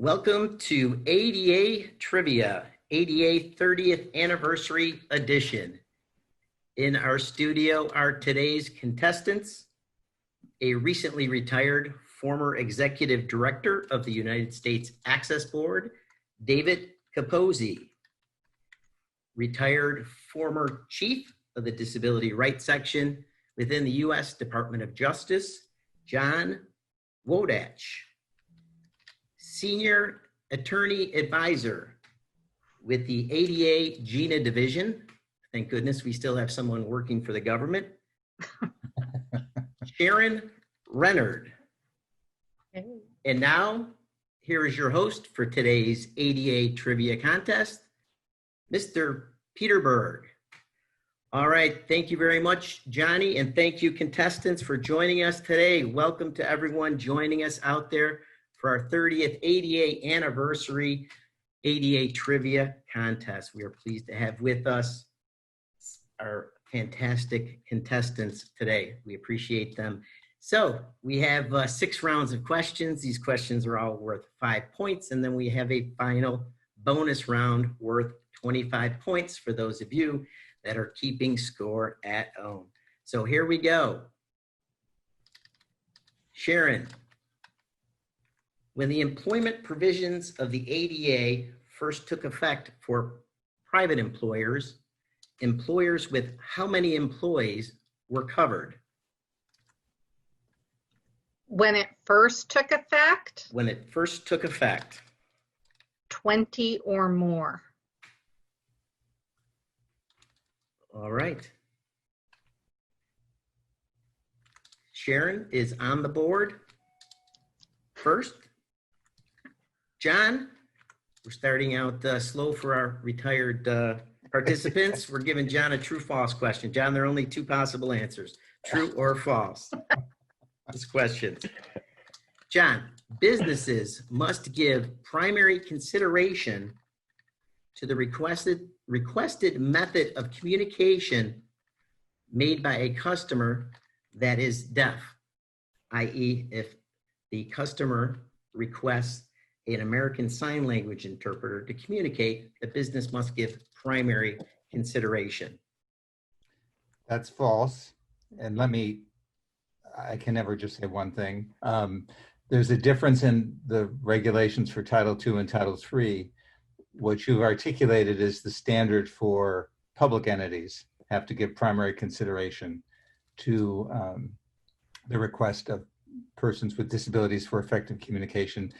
Welcome to ADA Trivia, ADA 30th Anniversary Edition. In our studio are today's contestants, a recently retired former executive director of the United States Access Board, David Cappozzi, retired former chief of the Disability Rights Section within the U.S. Department of Justice, John Wodatch, Senior Attorney Advisor with the ADA GINA Division. Thank goodness we still have someone working for the government. Sharon Rennert. Hey. And now, here is your host for today's ADA Trivia Contest, Mr. Peter Berg. All right, thank you very much, Johnny, and thank you, contestants, for joining us today. Welcome to everyone joining us out there for our 30th ADA Anniversary ADA Trivia Contest. We are pleased to have with us our fantastic contestants today. We appreciate them. So we have 6 rounds of questions. These questions are all worth 5 points, and then we have a final bonus round worth 25 points for those of you that are keeping score at home. So here we go. Sharon, when the employment provisions of the ADA first took effect for private employers, employers with how many employees were covered? When it first took effect? When it first took effect. 20 or more. All right. Sharon is on the board first. John, we're starting out slow for our retired participants. We're giving John a true-false question. John, there are only 2 possible answers, true or false. This question. John, businesses must give primary consideration to the requested method of communication made by a customer that is deaf, i.e. if the customer requests an American Sign Language interpreter to communicate, the business must give primary consideration. That's false. And I can never just say one thing. There's a difference in the regulations for Title II and Title III. What you've articulated is the standard for public entities have to give primary consideration to the request of persons with disabilities for effective communication.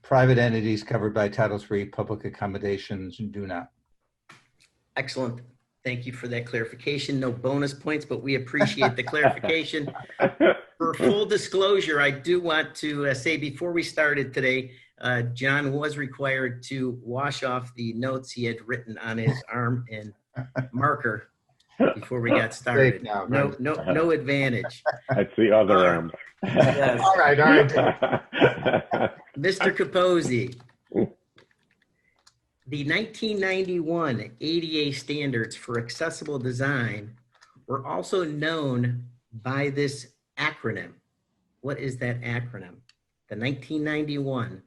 Private entities covered by Title III, public accommodations do not. Excellent. Thank you for that clarification. No bonus points, but we appreciate the clarification. For full disclosure, I do want to say before we started today, John was required to wash off the notes he had written on his arm and marker before we got started. Now, right? No advantage. That's the other arm. Yes. All right. Mr. Cappozzi, the 1991 ADA standards for accessible design were also known by this acronym. What is that acronym? The 1991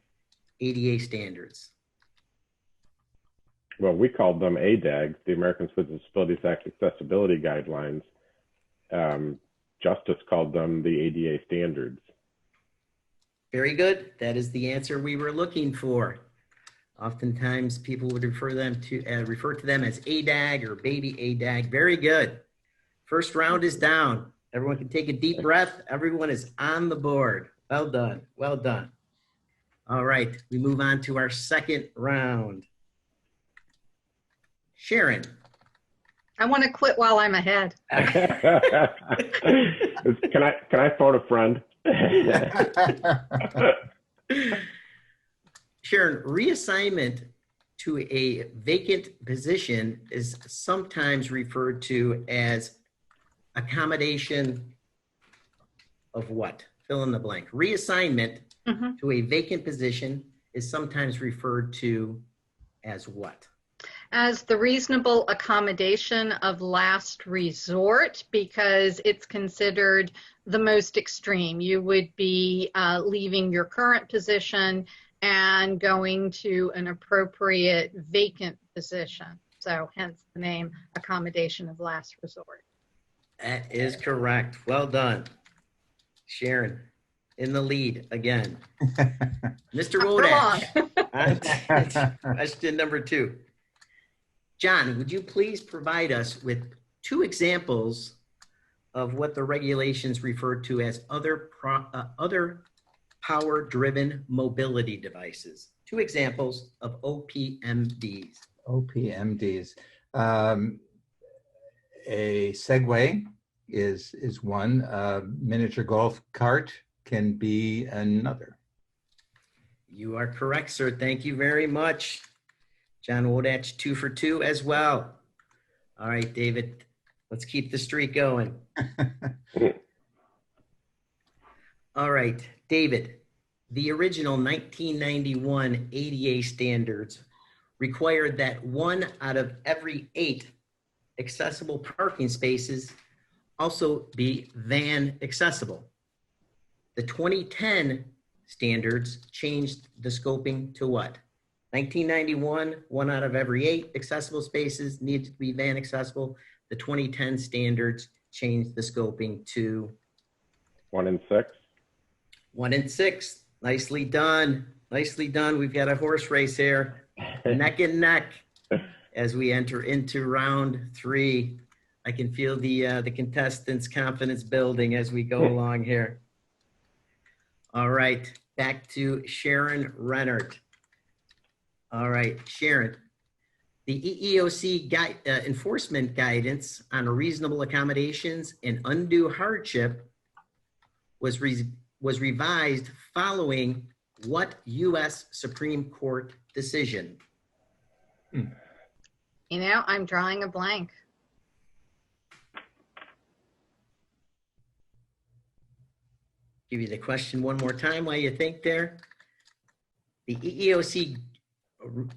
ADA standards. Well, we called them ADAG, the Americans with Disabilities Act Accessibility Guidelines. Justice called them the ADA standards. Very good. That is the answer we were looking for. Oftentimes people would refer to them as ADAG or baby ADAG. Very good. First round is down. Everyone can take a deep breath. Everyone is on the board. Well done. Well done. All right. We move on to our second round. Sharon. I want to quit while I'm ahead. Can I phone a friend? Sharon, reassignment to a vacant position is sometimes referred to as accommodation of what? Fill in the blank. Reassignment to a vacant position is sometimes referred to as what? As the reasonable accommodation of last resort, because it's considered the most extreme. You would be leaving your current position and going to an appropriate vacant position. So hence the name accommodation of last resort. That is correct. Well done. Sharon, in the lead again. Mr. Wodatch, on question number 2. John, would you please provide us with 2 examples of what the regulations refer to as other power-driven mobility devices? 2 examples of OPMDs. OPMDs. A Segway is one. A miniature golf cart can be another. You are correct, sir. Thank you very much. John Wodatch, 2 for 2 as well. All right, David, let's keep the streak going. All right, David, the original 1991 ADA standards required that 1 out of every 8 accessible parking spaces also be van accessible. The 2010 standards changed the scoping to what? 1991, 1 out of every 8 accessible spaces needed to be van accessible. The 2010 standards changed the scoping to 1 in 6. 1 in 6. Nicely done. Nicely done. We've got a horse race here, neck and neck, as we enter into round 3. I can feel the contestants' confidence building as we go along here. All right, back to Sharon Rennert. All right, Sharon, the EEOC enforcement guidance on reasonable accommodations and undue hardship was revised following what U.S. Supreme Court decision? You know, I'm drawing a blank. Give you the question one more time while you think there. The EEOC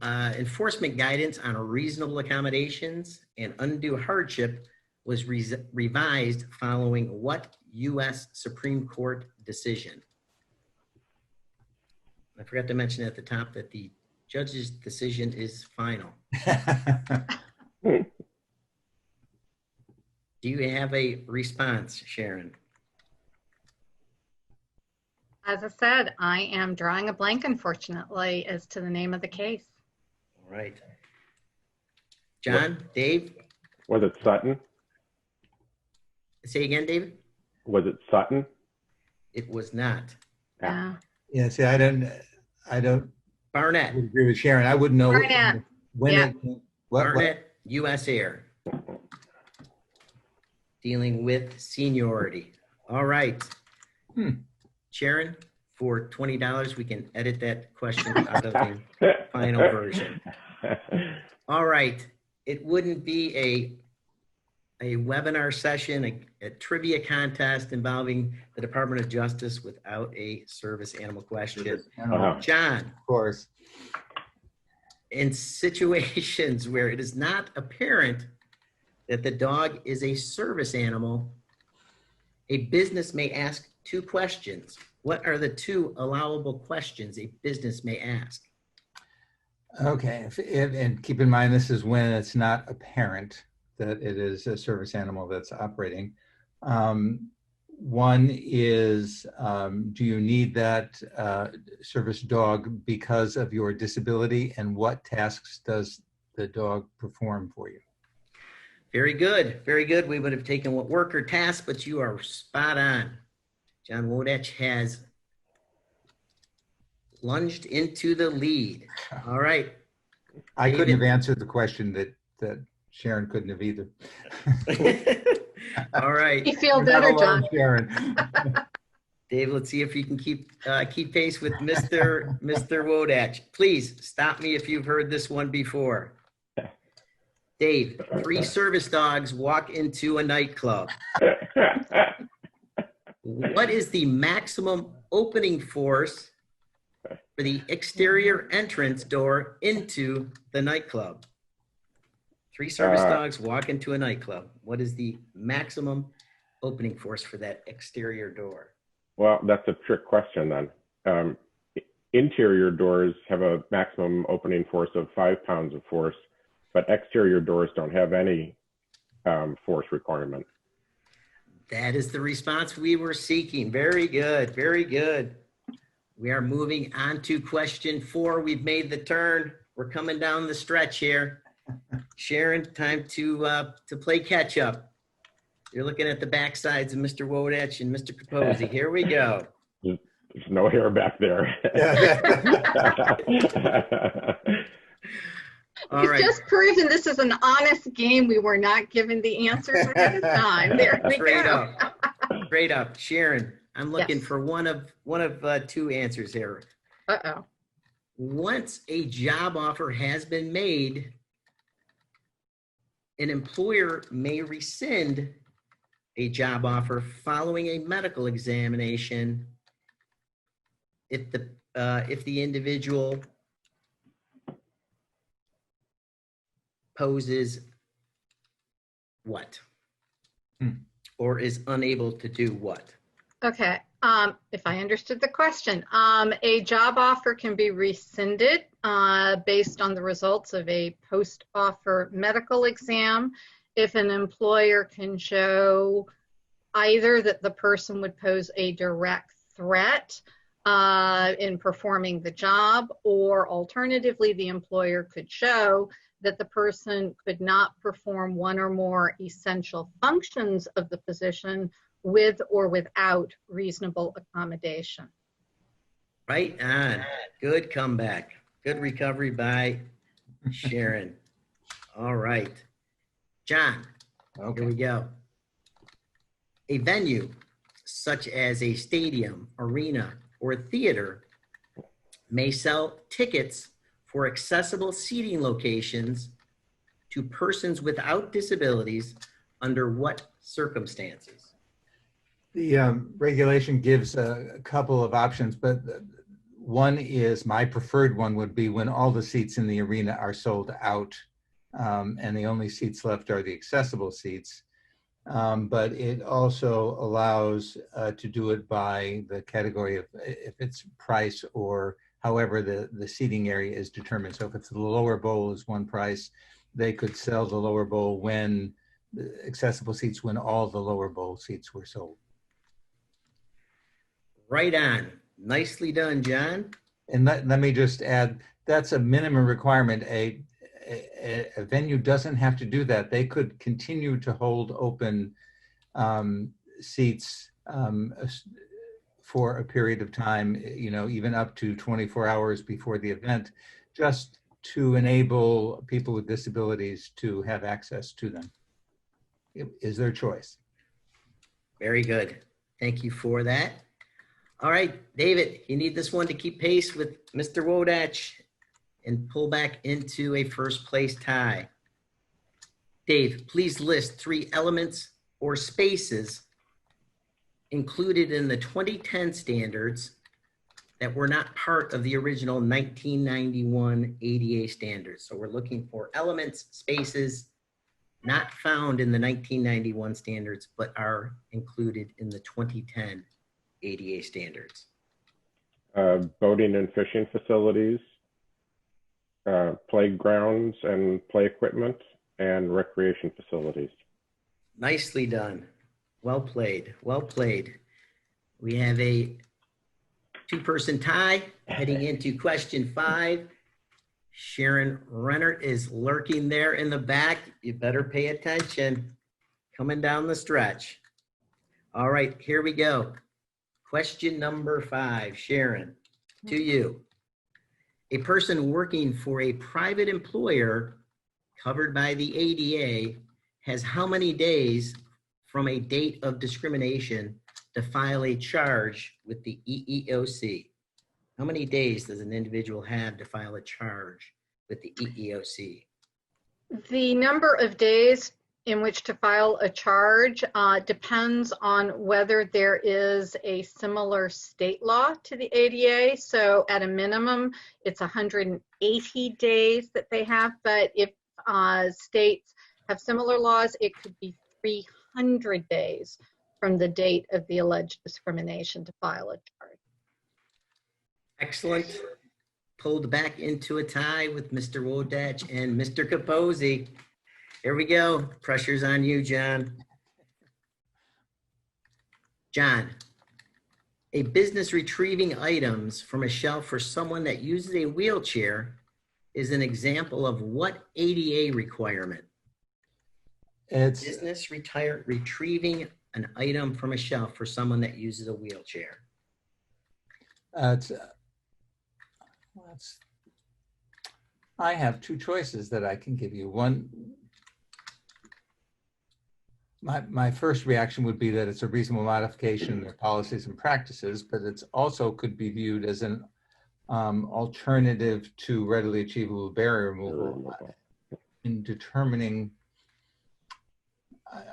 enforcement guidance on reasonable accommodations and undue hardship was revised following what U.S. Supreme Court decision? I forgot to mention at the top that the judge's decision is final. Do you have a response, Sharon? As I said, I am drawing a blank, unfortunately, as to the name of the case. All right. John, Dave? Was it Sutton? Say again, David? Was it Sutton? It was not. Yeah. Yeah, see, I don't Barnett. agree with Sharon. I wouldn't know Barnett. when Yeah. Barnett, U.S. Air. Dealing with seniority. All right. Sharon, for $20, we can edit that question out of the final version. All right. It wouldn't be a webinar session, a trivia contest involving the Department of Justice without a service animal question. John, Of course. in situations where it is not apparent that the dog is a service animal, a business may ask 2 questions. What are the 2 allowable questions a business may ask? Okay, and keep in mind, this is when it's not apparent that it is a service animal that's operating. One is, do you need that service dog because of your disability, and what tasks does the dog perform for you? Very good. Very good. We would have taken what work or task, but you are spot on. John Wodatch has lunged into the lead. All right. I couldn't have answered the question that Sharon couldn't have either. All right. You feel better, John. Sharon. Dave, let's see if you can keep pace with Mr. Wodatch. Please stop me if you've heard this one before. Dave, 3 service dogs walk into a nightclub. What is the maximum opening force for the exterior entrance door into the nightclub? 3 service dogs walk into a nightclub. What is the maximum opening force for that exterior door? Well, that's a trick question then. interior doors have a maximum opening force of 5 pounds of force, but exterior doors don't have any force requirement. That is the response we were seeking. Very good, very good. We are moving on to question 4. We've made the turn. We're coming down the stretch here. Sharon, time to play catch up. You're looking at the backsides of Mr. Wodatch and Mr. Cappozzi. Here we go. There's no hair back there. All He's right. just proven this is an honest game. We were not given the answers ahead of time. There we Straight go. up. Straight up. Sharon, I'm looking Yes. for one of 2 answers here. Uh-oh. Once a job offer has been made, an employer may rescind a job offer following a medical examination if the individual poses what? Or is unable to do what? Okay. If I understood the question, a job offer can be rescinded based on the results of a post-offer medical exam if an employer can show either that the person would pose a direct threat in performing the job, or alternatively, the employer could show that the person could not perform one or more essential functions of the position with or without reasonable accommodation. Right on. Good comeback. Good recovery by Sharon. All right. John, here we go. A venue such as a stadium, arena, or theater may sell tickets for accessible seating locations to persons without disabilities under what circumstances? The regulation gives a couple of options, but one is, my preferred one would be when all the seats in the arena are sold out and the only seats left are the accessible seats. But it also allows to do it by the category of if it's price or however the seating area is determined. So if it's the lower bowl is one price, they could sell the lower bowl when the accessible seats when all the lower bowl seats were sold. Right on. Nicely done, John. And let me just add, that's a minimum requirement. A venue doesn't have to do that. They could continue to hold open seats for a period of time, even up to 24 hours before the event, just to enable people with disabilities to have access to them. It is their choice. Very good. Thank you for that. All right, David, you need this one to keep pace with Mr. Wodatch and pull back into a first place tie. Dave, please list 3 elements or spaces included in the 2010 standards that were not part of the original 1991 ADA standards. So we're looking for elements, spaces not found in the 1991 standards, but are included in the 2010 ADA standards. Boating and fishing facilities, playgrounds and play equipment, and recreation facilities. Nicely done. Well played. Well played. We have a 2-person tie heading into question 5. Sharon Rennert is lurking there in the back. You better pay attention. Coming down the stretch. All right, here we go. Question number 5, Sharon, to you. A person working for a private employer covered by the ADA has how many days from a date of discrimination to file a charge with the EEOC? How many days does an individual have to file a charge with the EEOC? The number of days in which to file a charge depends on whether there is a similar state law to the ADA. So at a minimum, it's 180 days that they have. But if states have similar laws, it could be 300 days from the date of the alleged discrimination to file a charge. Excellent. Pulled back into a tie with Mr. Wodatch and Mr. Cappozzi. Here we go. Pressure's on you, John. John, a business retrieving items from a shelf for someone that uses a wheelchair is an example of what ADA requirement? It's Business retrieving an item from a shelf for someone that uses a wheelchair. I have two choices that I can give you. One, my first reaction would be that it's a reasonable modification in their policies and practices, but it's also could be viewed as an alternative to readily achievable barrier removal. In determining,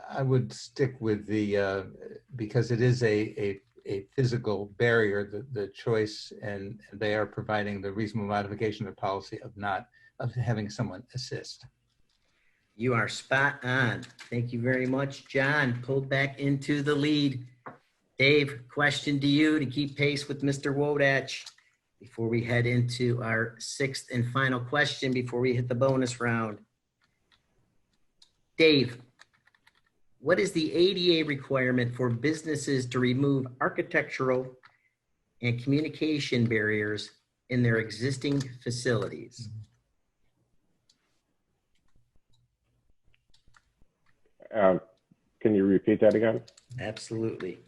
I would stick with the, because it is a physical barrier, the choice, and they are providing the reasonable modification of the policy of having someone assist. You are spot on. Thank you very much, John. Pulled back into the lead. Dave, question to you to keep pace with Mr. Wodatch before we head into our sixth and final question before we hit the bonus round. Dave, what is the ADA requirement for businesses to remove architectural and communication barriers in their existing facilities? Can you repeat that again? Absolutely.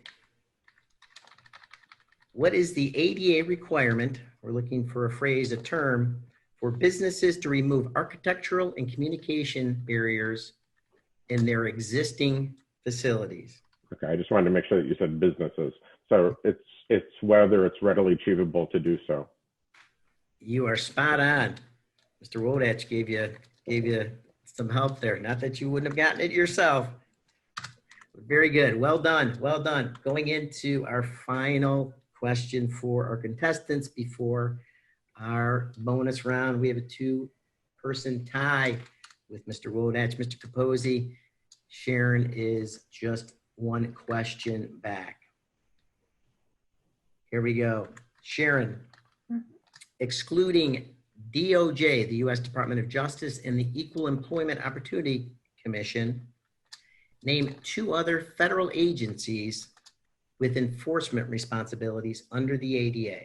What is the ADA requirement? We're looking for a phrase, a term, for businesses to remove architectural and communication barriers in their existing facilities. Okay, I just wanted to make sure that you said businesses. So it's whether it's readily achievable to do so. You are spot on. Mr. Wodatch gave you some help there. Not that you wouldn't have gotten it yourself. Very good. Well done. Well done. Going into our final question for our contestants before our bonus round. We have a two-person tie with Mr. Wodatch, Mr. Cappozzi. Sharon is just one question back. Here we go. Sharon, excluding DOJ, the U.S. Department of Justice, and the Equal Employment Opportunity Commission, name two other federal agencies with enforcement responsibilities under the ADA.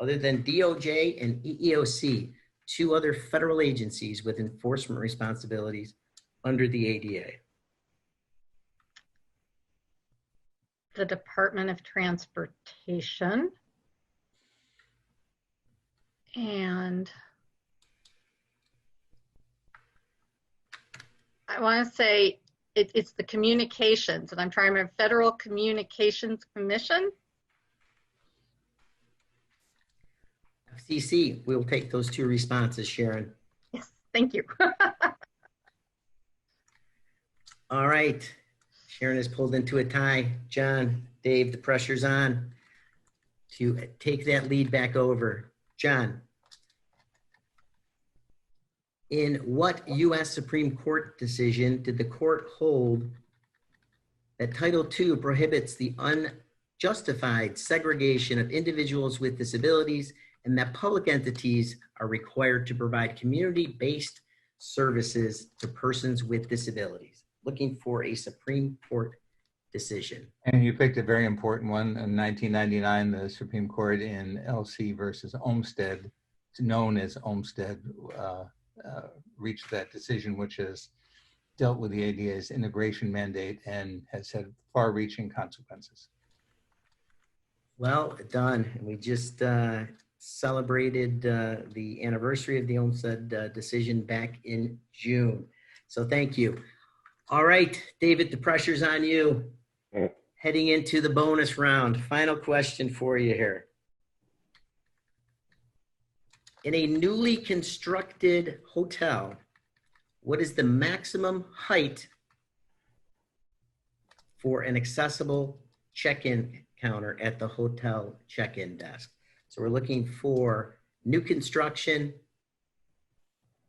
Other than DOJ and EEOC, two other federal agencies with enforcement responsibilities under the ADA. The Department of Transportation and I want to say it's the communications, and I'm trying to remember, Federal Communications Commission. FCC, we'll take those two responses, Sharon. Yes, thank you. All right. Sharon is pulled into a tie. John, Dave, the pressure's on to take that lead back over. John, in what U.S. Supreme Court decision did the court hold that Title II prohibits the unjustified segregation of individuals with disabilities and that public entities are required to provide community-based services to persons with disabilities? Looking for a Supreme Court decision. And you picked a very important one. In 1999, the Supreme Court in LC versus Olmstead, known as Olmstead, reached that decision, which has dealt with the ADA's integration mandate and has had far-reaching consequences. Well done. And we just celebrated the anniversary of the Olmstead decision back in June. So thank you. All right, David, the pressure's on you. Heading into the bonus round. Final question for you here. In a newly constructed hotel, what is the maximum height for an accessible check-in counter at the hotel check-in desk? So we're looking for new construction,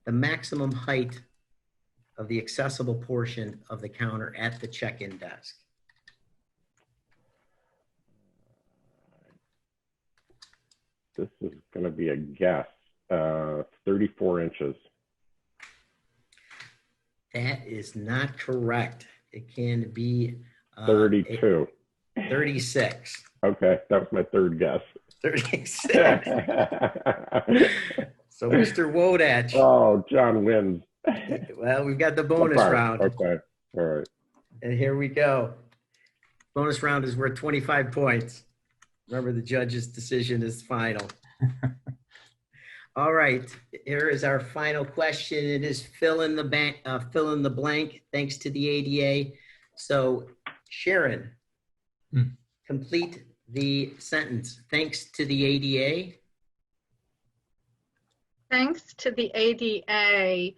the maximum height of the accessible portion of the counter at the check-in desk. This is going to be a guess. 34 inches. That is not correct. It can be 32. 36. Okay, that was my third guess. 36. So Mr. Wodatch. Oh, John wins. Well, we've got the bonus round. Okay, all right. And here we go. Bonus round is worth 25 points. Remember, the judge's decision is final. All right, here is our final question. It is fill in the blank, thanks to the ADA. So, Sharon, complete the sentence. Thanks to the ADA. Thanks to the ADA,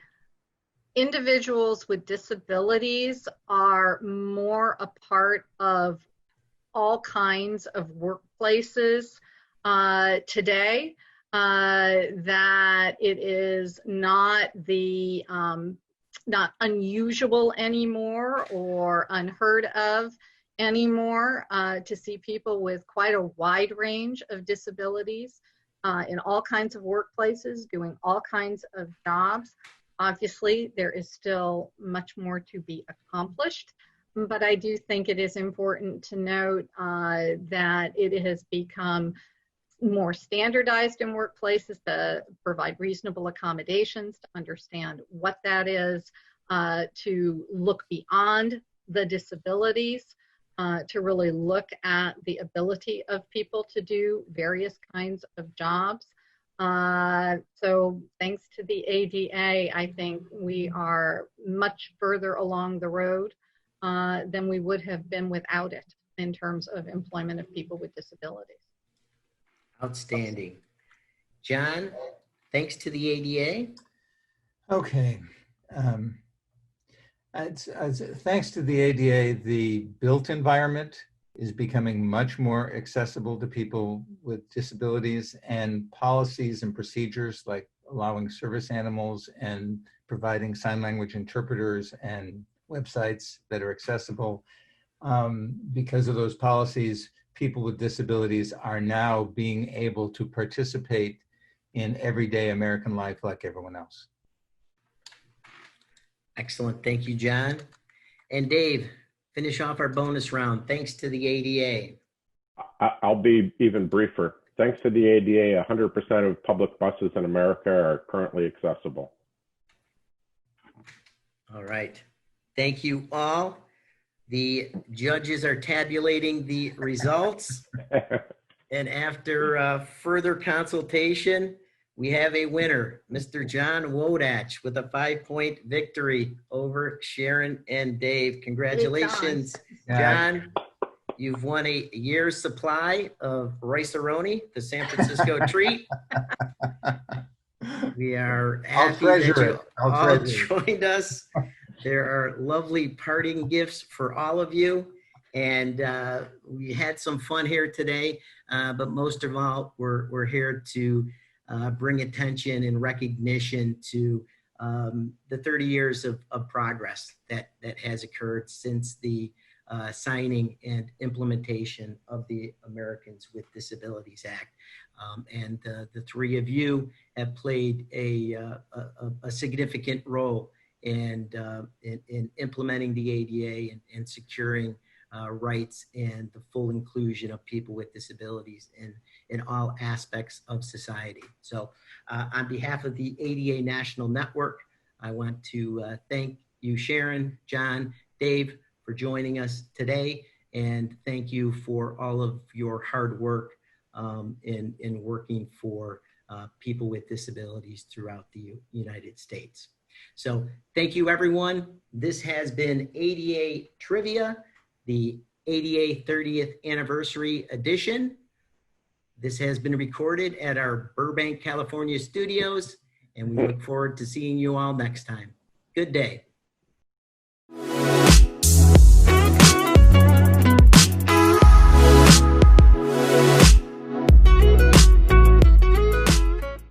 individuals with disabilities are more a part of all kinds of workplaces today. That it is not not unusual anymore or unheard of anymore to see people with quite a wide range of disabilities in all kinds of workplaces doing all kinds of jobs. Obviously, there is still much more to be accomplished, but I do think it is important to note that it has become more standardized in workplaces to provide reasonable accommodations, to understand what that is, to look beyond the disabilities, to really look at the ability of people to do various kinds of jobs. So thanks to the ADA, I think we are much further along the road than we would have been without it in terms of employment of people with disabilities. Outstanding. John, thanks to the ADA. Okay. Thanks to the ADA, the built environment is becoming much more accessible to people with disabilities, and policies and procedures like allowing service animals and providing sign language interpreters and websites that are accessible. Because of those policies, people with disabilities are now being able to participate in everyday American life like everyone else. Excellent. Thank you, John. And Dave, finish off our bonus round. Thanks to the ADA. I'll be even briefer. Thanks to the ADA, 100% of public buses in America are currently accessible. All right. Thank you all. The judges are tabulating the results. And after further consultation, we have a winner, Mr. John Wodatch, with a 5-point victory over Sharon and Dave. Congratulations, John. You've won a year's supply of rice-a-roni, the San Francisco treat. We are happy that you all joined us. There are lovely parting gifts for all of you. And we had some fun here today, but most of all, we're here to bring attention and recognition to the 30 years of progress that has occurred since the signing and implementation of the Americans with Disabilities Act. And the three of you have played a significant role in implementing the ADA and securing rights and the full inclusion of people with disabilities in all aspects of society. So on behalf of the ADA National Network, I want to thank you, Sharon, John, Dave, for joining us today. And thank you for all of your hard work in working for people with disabilities throughout the United States. So thank you, everyone. This has been ADA Trivia, the ADA 30th Anniversary Edition. This has been recorded at our Burbank, California studios, and we look forward to seeing you all next time. Good day.